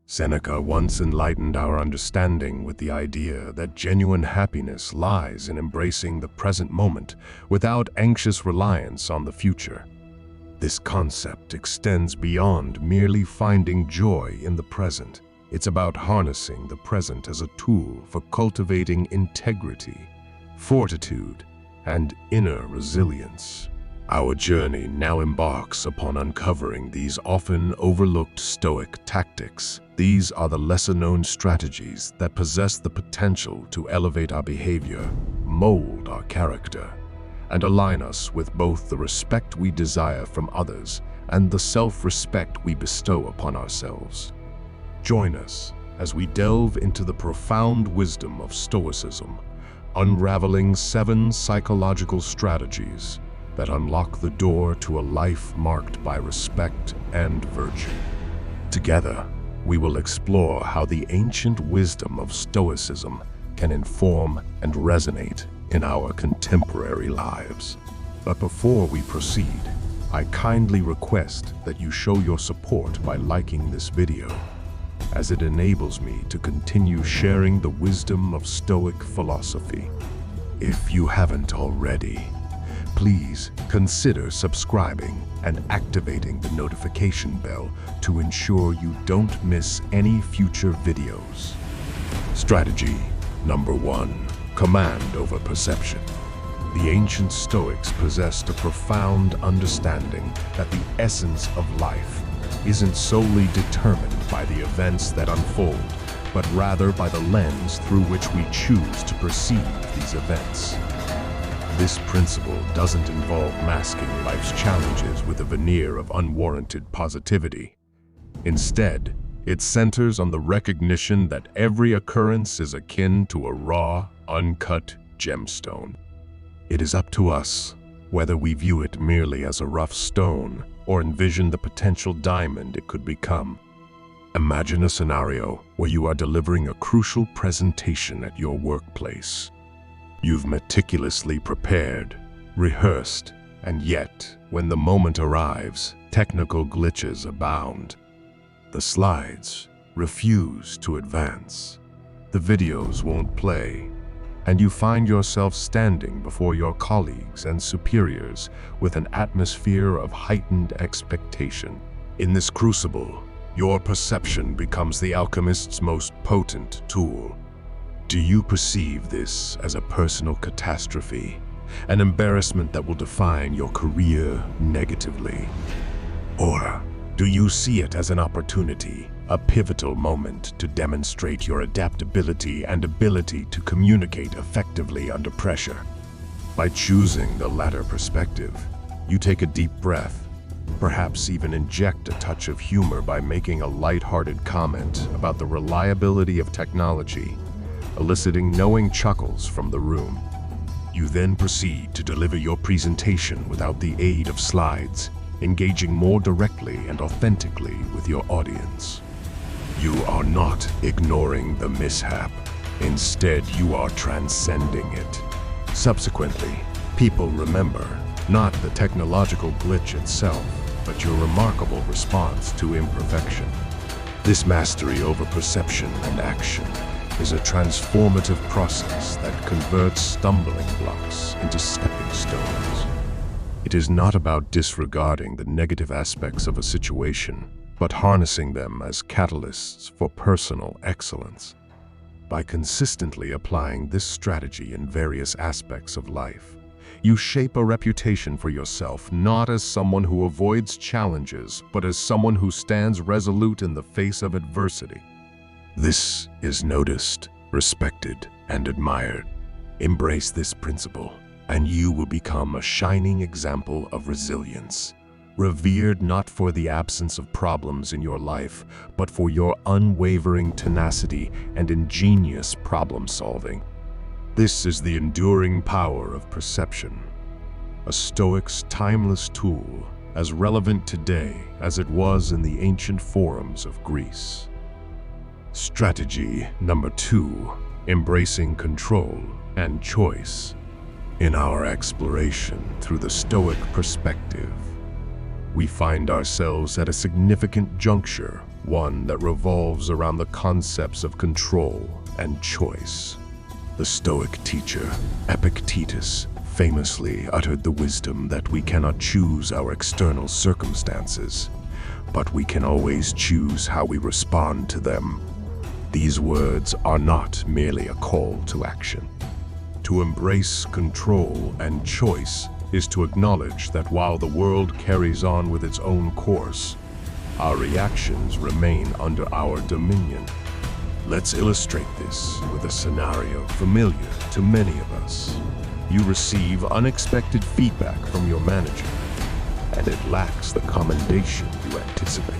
Seneca once enlightened our understanding with the idea that genuine happiness lies in embracing the present moment without anxious reliance on the future. This concept extends beyond merely finding joy in the present. It's about harnessing the present as a tool for cultivating integrity, fortitude, and inner resilience. Our journey now embarks upon uncovering these often overlooked Stoic tactics. These are the lesser-known strategies that possess the potential to elevate our behavior, mold our character, and align us with both the respect we desire from others and the self-respect we bestow upon ourselves. Join us as we delve into the profound wisdom of Stoicism, unraveling 7 psychological strategies that unlock the door to a life marked by respect and virtue. Together, we will explore how the ancient wisdom of Stoicism can inform and resonate in our contemporary lives. But before we proceed, I kindly request that you show your support by liking this video, as it enables me to continue sharing the wisdom of Stoic philosophy. If you haven't already, please consider subscribing and activating the notification bell to ensure you don't miss any future videos. Strategy number 1. Command over perception. The ancient Stoics possessed a profound understanding that the essence of life isn't solely determined by the events that unfold, but rather by the lens through which we choose to perceive these events. This principle doesn't involve masking life's challenges with a veneer of unwarranted positivity. Instead, it centers on the recognition that every occurrence is akin to a raw, uncut gemstone. It is up to us whether we view it merely as a rough stone or envision the potential diamond it could become. Imagine a scenario where you are delivering a crucial presentation at your workplace. You've meticulously prepared, rehearsed, and yet, when the moment arrives, technical glitches abound. The slides refuse to advance, the videos won't play, and you find yourself standing before your colleagues and superiors with an atmosphere of heightened expectation. In this crucible, your perception becomes the alchemist's most potent tool. Do you perceive this as a personal catastrophe, an embarrassment that will define your career negatively? Or do you see it as an opportunity, a pivotal moment to demonstrate your adaptability and ability to communicate effectively under pressure? By choosing the latter perspective, you take a deep breath, perhaps even inject a touch of humor by making a light-hearted comment about the reliability of technology, eliciting knowing chuckles from the room. You then proceed to deliver your presentation without the aid of slides, engaging more directly and authentically with your audience. You are not ignoring the mishap. Instead, you are transcending it. Subsequently, people remember not the technological glitch itself, but your remarkable response to imperfection. This mastery over perception and action is a transformative process that converts stumbling blocks into stepping stones. It is not about disregarding the negative aspects of a situation, but harnessing them as catalysts for personal excellence. By consistently applying this strategy in various aspects of life, you shape a reputation for yourself not as someone who avoids challenges, but as someone who stands resolute in the face of adversity. This is noticed, respected, and admired. Embrace this principle, and you will become a shining example of resilience, revered not for the absence of problems in your life, but for your unwavering tenacity and ingenious problem-solving. This is the enduring power of perception, a Stoic's timeless tool, as relevant today as it was in the ancient forums of Greece. Strategy number 2, embracing control and choice. In our exploration through the Stoic perspective, we find ourselves at a significant juncture, one that revolves around the concepts of control and choice. The Stoic teacher, Epictetus, famously uttered the wisdom that we cannot choose our external circumstances, but we can always choose how we respond to them. These words are not merely a call to action. To embrace control and choice is to acknowledge that while the world carries on with its own course, our reactions remain under our dominion. Let's illustrate this with a scenario familiar to many of us. You receive unexpected feedback from your manager, and it lacks the commendation you anticipate.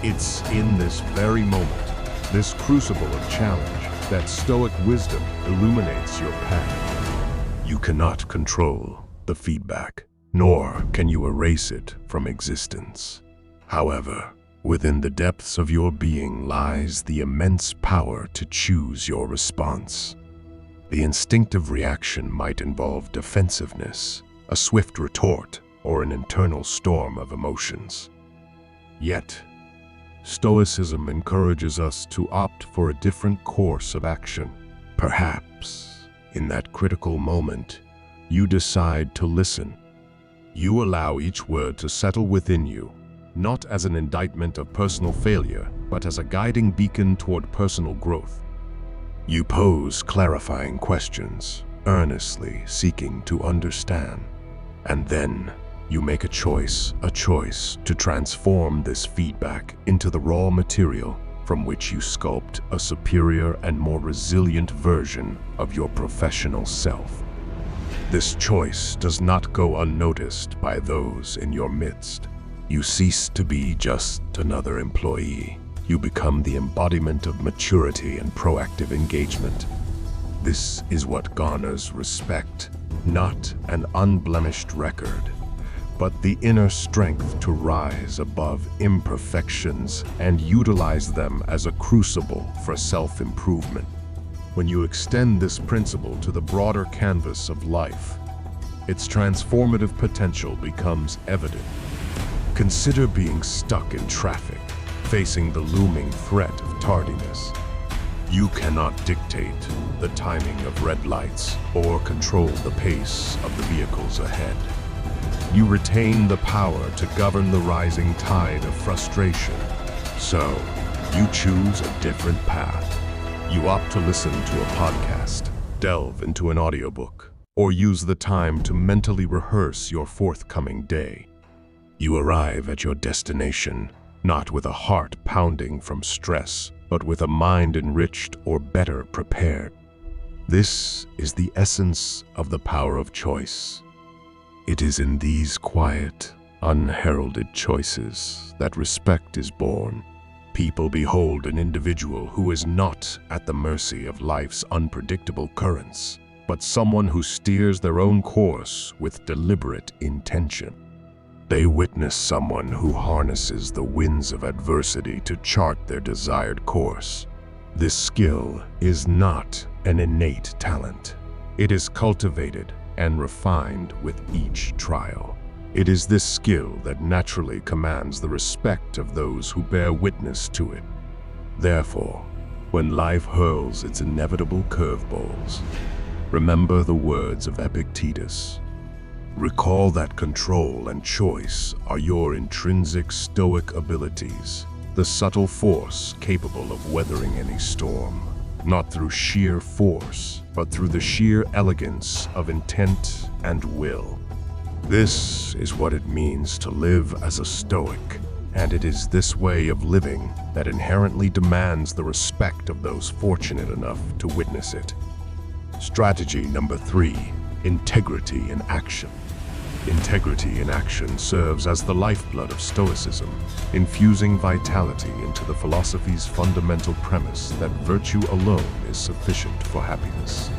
It's in this very moment, this crucible of challenge, that Stoic wisdom illuminates your path. You cannot control the feedback, nor can you erase it from existence. However, within the depths of your being lies the immense power to choose your response. The instinctive reaction might involve defensiveness, a swift retort, or an internal storm of emotions. Yet, Stoicism encourages us to opt for a different course of action. Perhaps, in that critical moment, you decide to listen. You allow each word to settle within you, not as an indictment of personal failure, but as a guiding beacon toward personal growth. You pose clarifying questions, earnestly seeking to understand. And then you make a choice to transform this feedback into the raw material from which you sculpt a superior and more resilient version of your professional self. This choice does not go unnoticed by those in your midst. You cease to be just another employee. You become the embodiment of maturity and proactive engagement. This is what garners respect, not an unblemished record, but the inner strength to rise above imperfections and utilize them as a crucible for self-improvement. When you extend this principle to the broader canvas of life, its transformative potential becomes evident. Consider being stuck in traffic, facing the looming threat of tardiness. You cannot dictate the timing of red lights or control the pace of the vehicles ahead. You retain the power to govern the rising tide of frustration. So, you choose a different path. You opt to listen to a podcast, delve into an audiobook, or use the time to mentally rehearse your forthcoming day. You arrive at your destination, not with a heart pounding from stress, but with a mind enriched or better prepared. This is the essence of the power of choice. It is in these quiet, unheralded choices that respect is born. People behold an individual who is not at the mercy of life's unpredictable currents, but someone who steers their own course with deliberate intention. They witness someone who harnesses the winds of adversity to chart their desired course. This skill is not an innate talent. It is cultivated and refined with each trial. It is this skill that naturally commands the respect of those who bear witness to it. Therefore, when life hurls its inevitable curveballs, remember the words of Epictetus. Recall that control and choice are your intrinsic Stoic abilities, the subtle force capable of weathering any storm, not through sheer force, but through the sheer elegance of intent and will. This is what it means to live as a Stoic, and it is this way of living that inherently demands the respect of those fortunate enough to witness it. Strategy number 3, integrity in action. Integrity in action serves as the lifeblood of Stoicism, infusing vitality into the philosophy's fundamental premise that virtue alone is sufficient for happiness.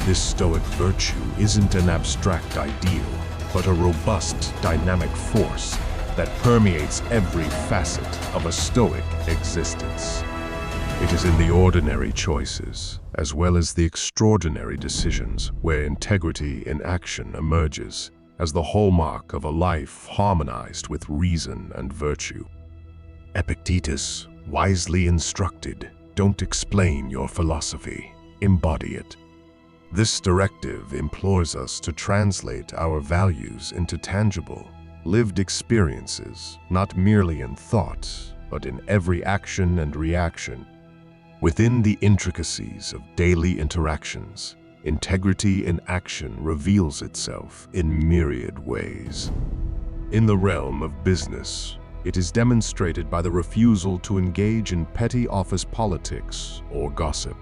This Stoic virtue isn't an abstract ideal, but a robust, dynamic force that permeates every facet of a Stoic existence. It is in the ordinary choices, as well as the extraordinary decisions, where integrity in action emerges as the hallmark of a life harmonized with reason and virtue. Epictetus wisely instructed, "Don't explain your philosophy, embody it." This directive implores us to translate our values into tangible, lived experiences, not merely in thought, but in every action and reaction. Within the intricacies of daily interactions, integrity in action reveals itself in myriad ways. In the realm of business, it is demonstrated by the refusal to engage in petty office politics or gossip.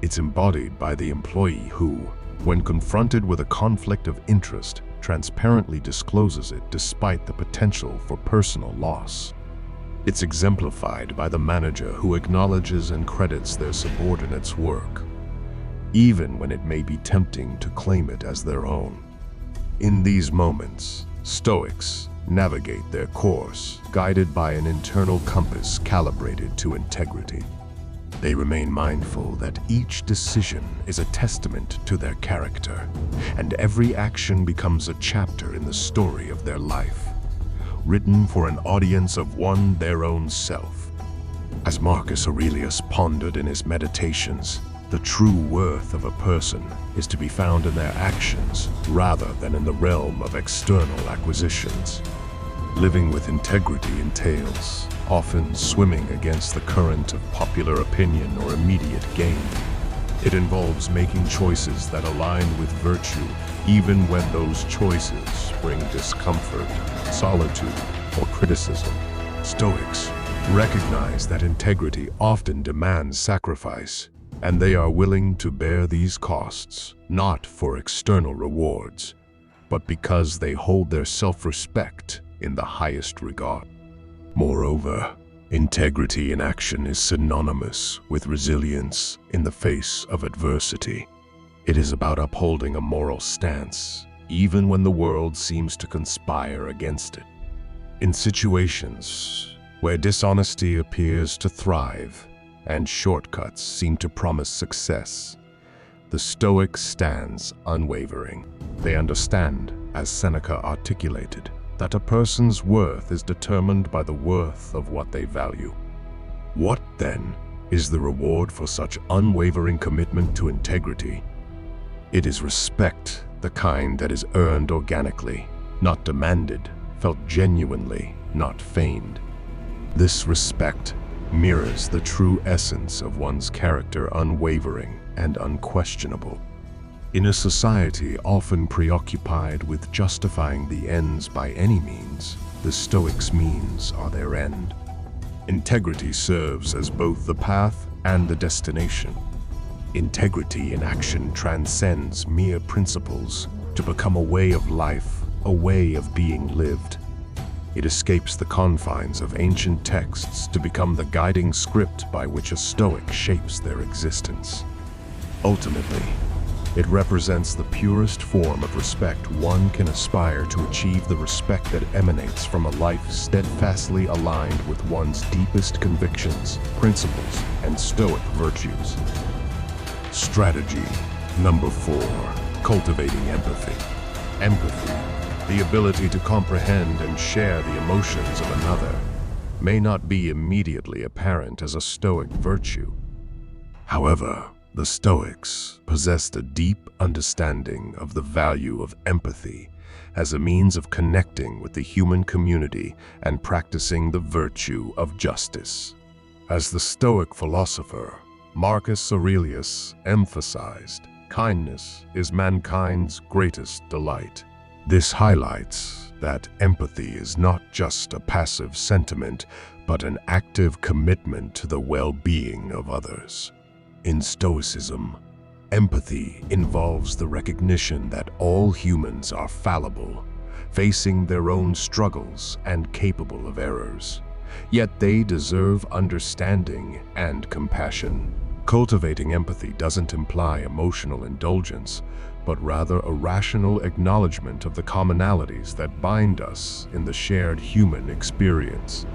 It's embodied by the employee who, when confronted with a conflict of interest, transparently discloses it despite the potential for personal loss. It's exemplified by the manager who acknowledges and credits their subordinates' work, even when it may be tempting to claim it as their own. In these moments, Stoics navigate their course, guided by an internal compass calibrated to integrity. They remain mindful that each decision is a testament to their character, and every action becomes a chapter in the story of their life, written for an audience of one their own self. As Marcus Aurelius pondered in his meditations, the true worth of a person is to be found in their actions rather than in the realm of external acquisitions. Living with integrity entails often swimming against the current of popular opinion or immediate gain. It involves making choices that align with virtue, even when those choices bring discomfort, solitude, or criticism. Stoics recognize that integrity often demands sacrifice, and they are willing to bear these costs, not for external rewards, but because they hold their self-respect in the highest regard. Moreover, integrity in action is synonymous with resilience in the face of adversity. It is about upholding a moral stance, even when the world seems to conspire against it. In situations where dishonesty appears to thrive and shortcuts seem to promise success, the Stoic stands unwavering. They understand, as Seneca articulated, that a person's worth is determined by the worth of what they value. What, then, is the reward for such unwavering commitment to integrity? It is respect, the kind that is earned organically, not demanded, felt genuinely, not feigned. This respect mirrors the true essence of one's character, unwavering and unquestionable. In a society often preoccupied with justifying the ends by any means, the Stoics' means are their end. Integrity serves as both the path and the destination. Integrity in action transcends mere principles to become a way of life, a way of being lived. It escapes the confines of ancient texts to become the guiding script by which a Stoic shapes their existence. Ultimately, it represents the purest form of respect one can aspire to achieve, the respect that emanates from a life steadfastly aligned with one's deepest convictions, principles, and Stoic virtues. Strategy number 4, cultivating empathy. Empathy, the ability to comprehend and share the emotions of another, may not be immediately apparent as a Stoic virtue. However, the Stoics possessed a deep understanding of the value of empathy as a means of connecting with the human community and practicing the virtue of justice. As the Stoic philosopher Marcus Aurelius emphasized, kindness is mankind's greatest delight. This highlights that empathy is not just a passive sentiment, but an active commitment to the well-being of others. In Stoicism, empathy involves the recognition that all humans are fallible, facing their own struggles and capable of errors. Yet they deserve understanding and compassion. Cultivating empathy doesn't imply emotional indulgence, but rather a rational acknowledgement of the commonalities that bind us in the shared human experience.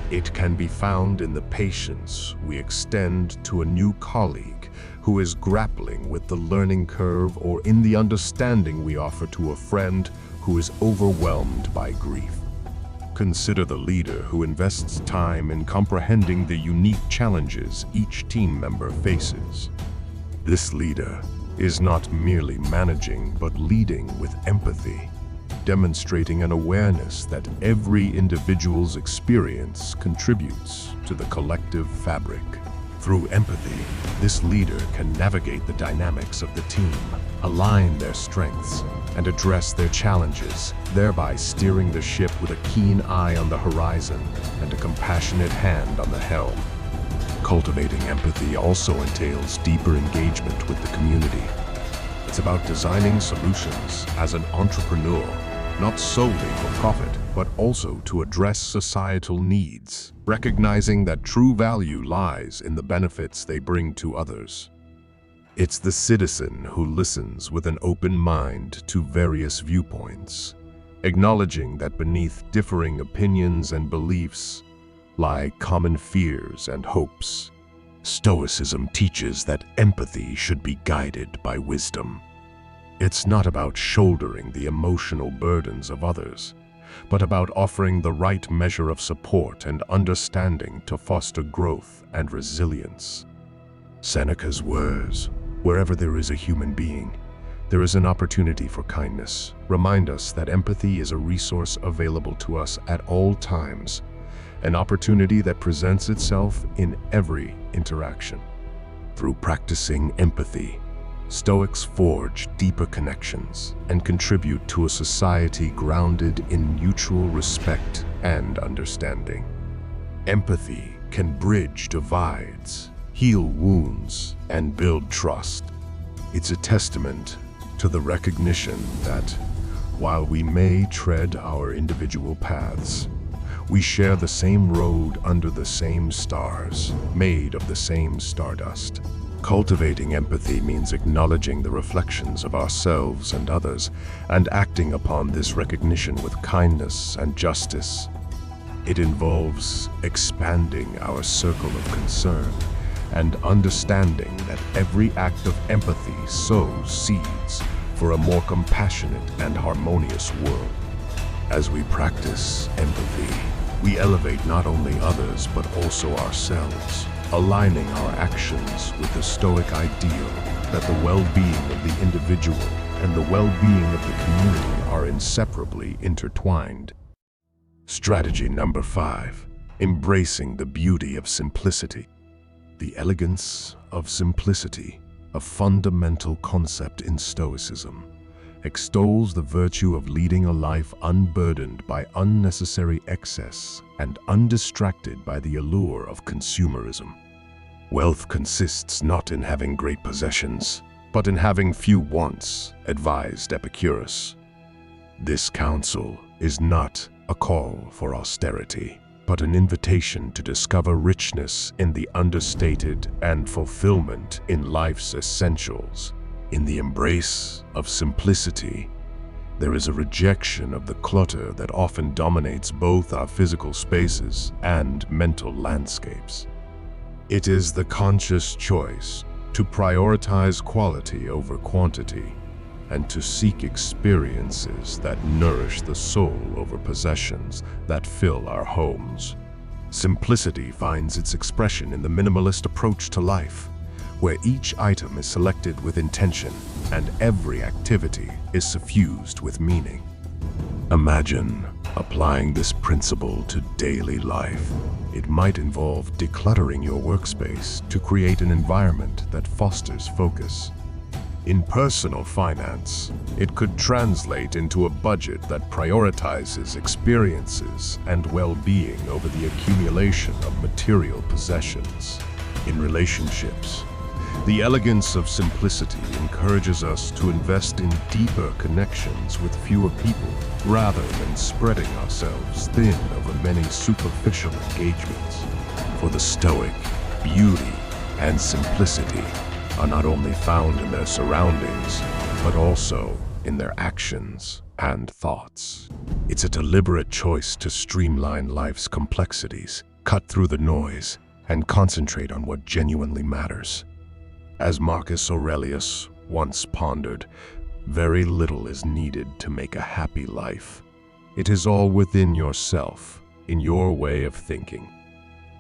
It can be found in the patience we extend to a new colleague who is grappling with the learning curve, or in the understanding we offer to a friend who is overwhelmed by grief. Consider the leader who invests time in comprehending the unique challenges each team member faces. This leader is not merely managing but leading with empathy, demonstrating an awareness that every individual's experience contributes to the collective fabric. Through empathy, this leader can navigate the dynamics of the team, align their strengths, and address their challenges, thereby steering the ship with a keen eye on the horizon and a compassionate hand on the helm. Cultivating empathy also entails deeper engagement with the community. It's about designing solutions as an entrepreneur, not solely for profit, but also to address societal needs, recognizing that true value lies in the benefits they bring to others. It's the citizen who listens with an open mind to various viewpoints, acknowledging that beneath differing opinions and beliefs lie common fears and hopes. Stoicism teaches that empathy should be guided by wisdom. It's not about shouldering the emotional burdens of others, but about offering the right measure of support and understanding to foster growth and resilience. Seneca's words, "Wherever there is a human being, there is an opportunity for kindness," remind us that empathy is a resource available to us at all times, an opportunity that presents itself in every interaction. Through practicing empathy, Stoics forge deeper connections and contribute to a society grounded in mutual respect and understanding. Empathy can bridge divides, heal wounds, and build trust. It's a testament to the recognition that, while we may tread our individual paths, we share the same road under the same stars, made of the same stardust. Cultivating empathy means acknowledging the reflections of ourselves and others, and acting upon this recognition with kindness and justice. It involves expanding our circle of concern and understanding that every act of empathy sows seeds for a more compassionate and harmonious world. As we practice empathy, we elevate not only others but also ourselves, aligning our actions with the Stoic ideal that the well-being of the individual and the well-being of the community are inseparably intertwined. Strategy number 5, embracing the beauty of simplicity. The elegance of simplicity, a fundamental concept in Stoicism, extols the virtue of leading a life unburdened by unnecessary excess and undistracted by the allure of consumerism. Wealth consists not in having great possessions, but in having few wants, advised Epicurus. This counsel is not a call for austerity, but an invitation to discover richness in the understated and fulfillment in life's essentials. In the embrace of simplicity, there is a rejection of the clutter that often dominates both our physical spaces and mental landscapes. It is the conscious choice to prioritize quality over quantity and to seek experiences that nourish the soul over possessions that fill our homes. Simplicity finds its expression in the minimalist approach to life, where each item is selected with intention and every activity is suffused with meaning. Imagine applying this principle to daily life. It might involve decluttering your workspace to create an environment that fosters focus. In personal finance, it could translate into a budget that prioritizes experiences and well-being over the accumulation of material possessions. In relationships, the elegance of simplicity encourages us to invest in deeper connections with fewer people, rather than spreading ourselves thin over many superficial engagements. For the Stoic, beauty and simplicity are not only found in their surroundings, but also in their actions and thoughts. It's a deliberate choice to streamline life's complexities, cut through the noise, and concentrate on what genuinely matters. As Marcus Aurelius once pondered, Very little is needed to make a happy life. It is all within yourself, in your way of thinking.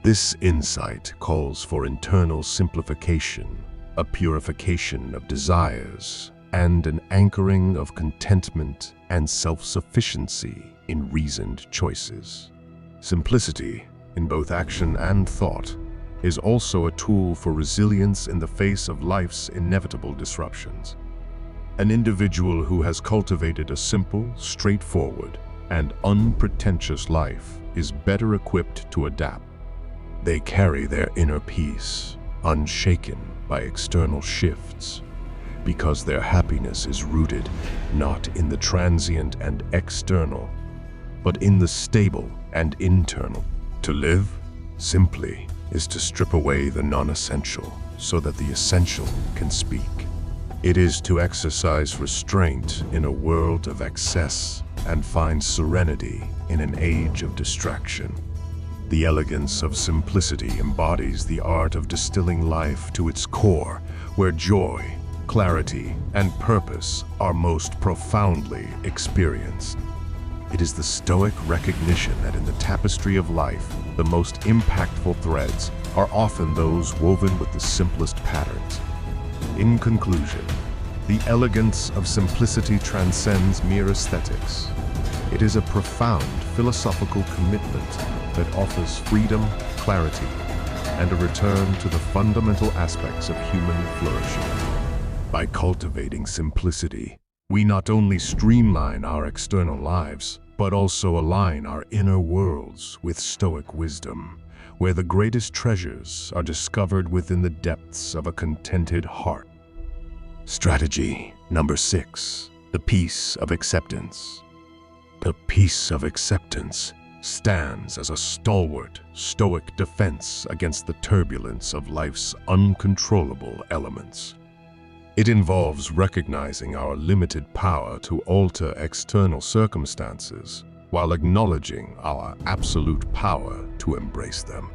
This insight calls for internal simplification, a purification of desires, and an anchoring of contentment and self-sufficiency in reasoned choices. Simplicity, in both action and thought, is also a tool for resilience in the face of life's inevitable disruptions. An individual who has cultivated a simple, straightforward, and unpretentious life is better equipped to adapt. They carry their inner peace, unshaken by external shifts, because their happiness is rooted not in the transient and external, but in the stable and internal. To live simply is to strip away the non-essential so that the essential can speak. It is to exercise restraint in a world of excess and find serenity in an age of distraction. The elegance of simplicity embodies the art of distilling life to its core, where joy, clarity, and purpose are most profoundly experienced. It is the Stoic recognition that in the tapestry of life, the most impactful threads are often those woven with the simplest patterns. In conclusion, the elegance of simplicity transcends mere aesthetics. It is a profound philosophical commitment that offers freedom, clarity, and a return to the fundamental aspects of human flourishing. By cultivating simplicity, we not only streamline our external lives, but also align our inner worlds with Stoic wisdom, where the greatest treasures are discovered within the depths of a contented heart. Strategy number 6, the peace of acceptance. The peace of acceptance stands as a stalwart, Stoic defense against the turbulence of life's uncontrollable elements. It involves recognizing our limited power to alter external circumstances while acknowledging our absolute power to embrace them.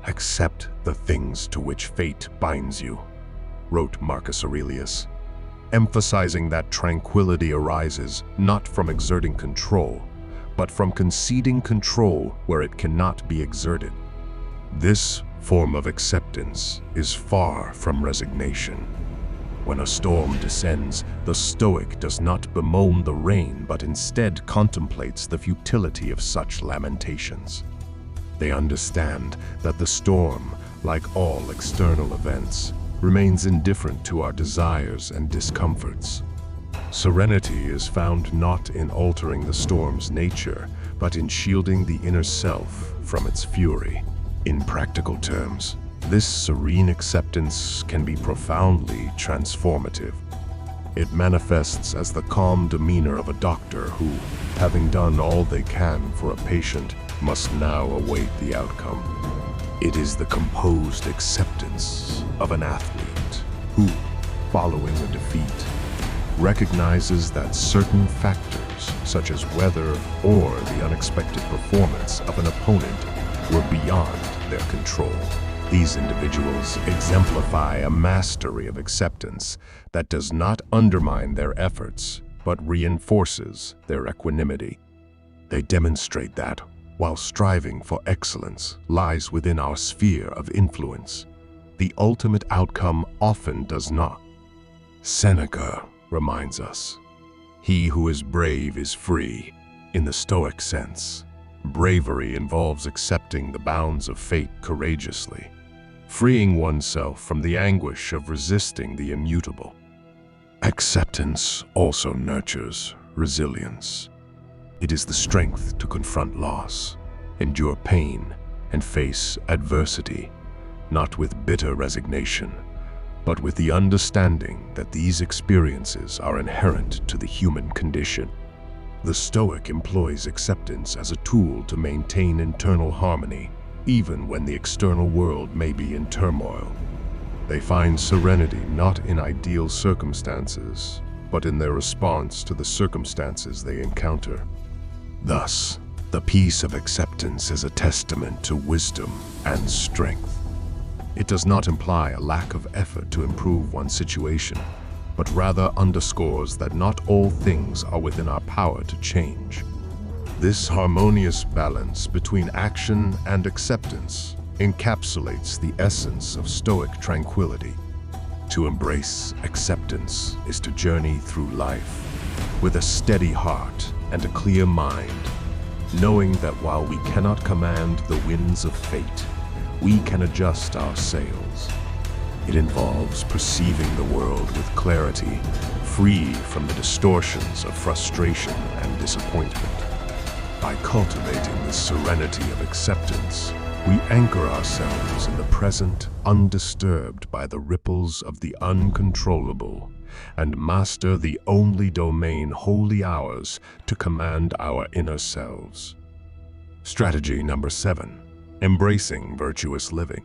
"Accept the things to which fate binds you," wrote Marcus Aurelius, emphasizing that tranquility arises not from exerting control, but from conceding control where it cannot be exerted. This form of acceptance is far from resignation. When a storm descends, the Stoic does not bemoan the rain, but instead contemplates the futility of such lamentations. They understand that the storm, like all external events, remains indifferent to our desires and discomforts. Serenity is found not in altering the storm's nature, but in shielding the inner self from its fury. In practical terms, this serene acceptance can be profoundly transformative. It manifests as the calm demeanor of a doctor who, having done all they can for a patient, must now await the outcome. It is the composed acceptance of an athlete who, following a defeat, recognizes that certain factors, such as weather or the unexpected performance of an opponent, were beyond their control. These individuals exemplify a mastery of acceptance that does not undermine their efforts, but reinforces their equanimity. They demonstrate that, while striving for excellence lies within our sphere of influence, the ultimate outcome often does not. Seneca reminds us, "He who is brave is free." In the Stoic sense, bravery involves accepting the bounds of fate courageously, freeing oneself from the anguish of resisting the immutable. Acceptance also nurtures resilience. It is the strength to confront loss, endure pain, and face adversity, not with bitter resignation, but with the understanding that these experiences are inherent to the human condition. The Stoic employs acceptance as a tool to maintain internal harmony, even when the external world may be in turmoil. They find serenity not in ideal circumstances, but in their response to the circumstances they encounter. Thus, the peace of acceptance is a testament to wisdom and strength. It does not imply a lack of effort to improve one's situation, but rather underscores that not all things are within our power to change. This harmonious balance between action and acceptance encapsulates the essence of Stoic tranquility. To embrace acceptance is to journey through life with a steady heart and a clear mind, knowing that while we cannot command the winds of fate, we can adjust our sails. It involves perceiving the world with clarity, free from the distortions of frustration and disappointment. By cultivating this serenity of acceptance, we anchor ourselves in the present, undisturbed by the ripples of the uncontrollable, and master the only domain wholly ours to command our inner selves. Strategy number 7. Embracing virtuous living.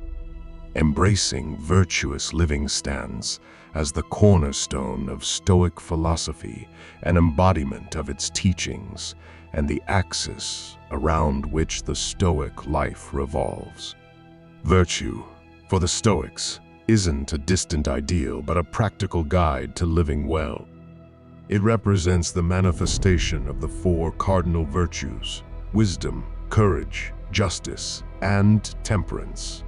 Embracing virtuous living stands as the cornerstone of Stoic philosophy, an embodiment of its teachings, and the axis around which the Stoic life revolves. Virtue, for the Stoics, isn't a distant ideal but a practical guide to living well. It represents the manifestation of the 4 cardinal virtues: wisdom, courage, justice, and temperance.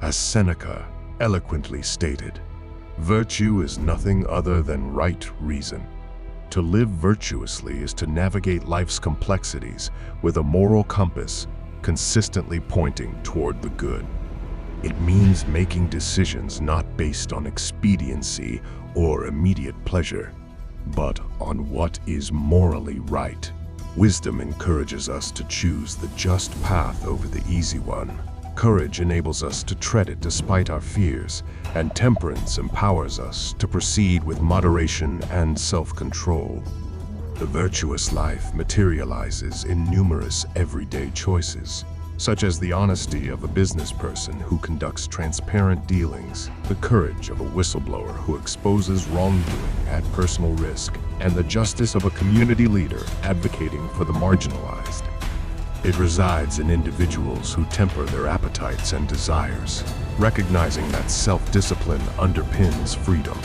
As Seneca eloquently stated, virtue is nothing other than right reason. To live virtuously is to navigate life's complexities with a moral compass consistently pointing toward the good. It means making decisions not based on expediency or immediate pleasure, but on what is morally right. Wisdom encourages us to choose the just path over the easy one. Courage enables us to tread it despite our fears, and temperance empowers us to proceed with moderation and self-control. The virtuous life materializes in numerous everyday choices, such as the honesty of a business person who conducts transparent dealings, the courage of a whistleblower who exposes wrongdoing at personal risk, and the justice of a community leader advocating for the marginalized. It resides in individuals who temper their appetites and desires, recognizing that self-discipline underpins freedom.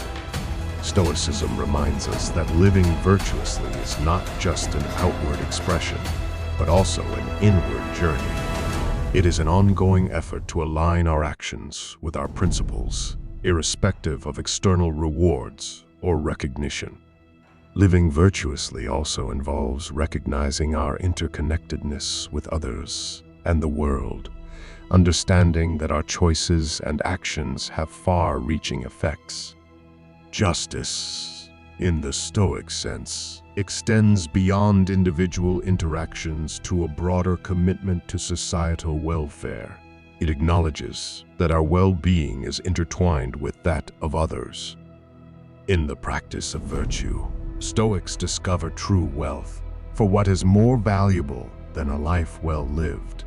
Stoicism reminds us that living virtuously is not just an outward expression, but also an inward journey. It is an ongoing effort to align our actions with our principles, irrespective of external rewards or recognition. Living virtuously also involves recognizing our interconnectedness with others and the world, understanding that our choices and actions have far-reaching effects. Justice, in the Stoic sense, extends beyond individual interactions to a broader commitment to societal welfare. It acknowledges that our well-being is intertwined with that of others. In the practice of virtue, Stoics discover true wealth, for what is more valuable than a life well lived?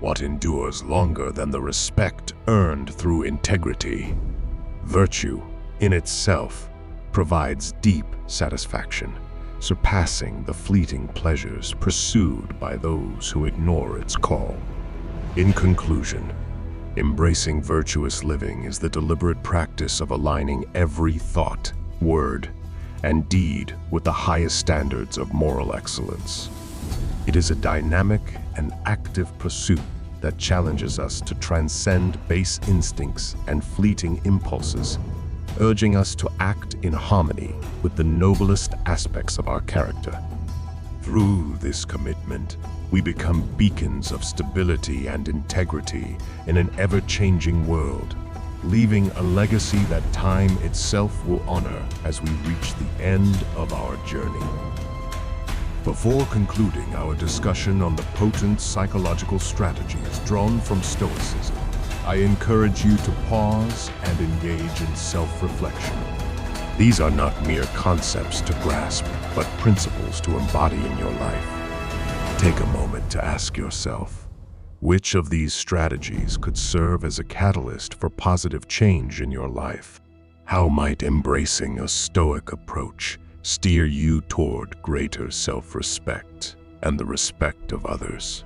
What endures longer than the respect earned through integrity? Virtue, in itself, provides deep satisfaction, surpassing the fleeting pleasures pursued by those who ignore its call. In conclusion, embracing virtuous living is the deliberate practice of aligning every thought, word, and deed with the highest standards of moral excellence. It is a dynamic and active pursuit that challenges us to transcend base instincts and fleeting impulses, urging us to act in harmony with the noblest aspects of our character. Through this commitment, we become beacons of stability and integrity in an ever-changing world, leaving a legacy that time itself will honor as we reach the end of our journey. Before concluding our discussion on the potent psychological strategies drawn from Stoicism, I encourage you to pause and engage in self-reflection. These are not mere concepts to grasp, but principles to embody in your life. Take a moment to ask yourself, which of these strategies could serve as a catalyst for positive change in your life? How might embracing a Stoic approach steer you toward greater self-respect and the respect of others?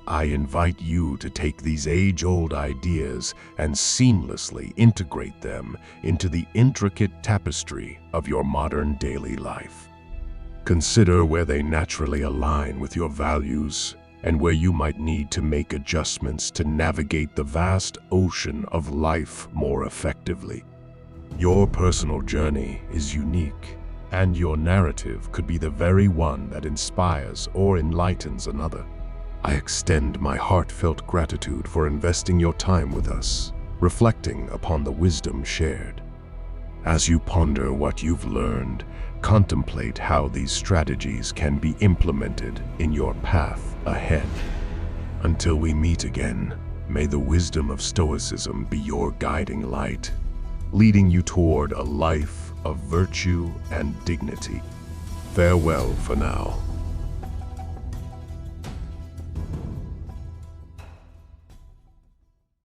I invite you to take these age-old ideas and seamlessly integrate them into the intricate tapestry of your modern daily life. Consider where they naturally align with your values and where you might need to make adjustments to navigate the vast ocean of life more effectively. Your personal journey is unique, and your narrative could be the very one that inspires or enlightens another. I extend my heartfelt gratitude for investing your time with us, reflecting upon the wisdom shared. As you ponder what you've learned, contemplate how these strategies can be implemented in your path ahead. Until we meet again, may the wisdom of Stoicism be your guiding light, leading you toward a life of virtue and dignity. Farewell for now.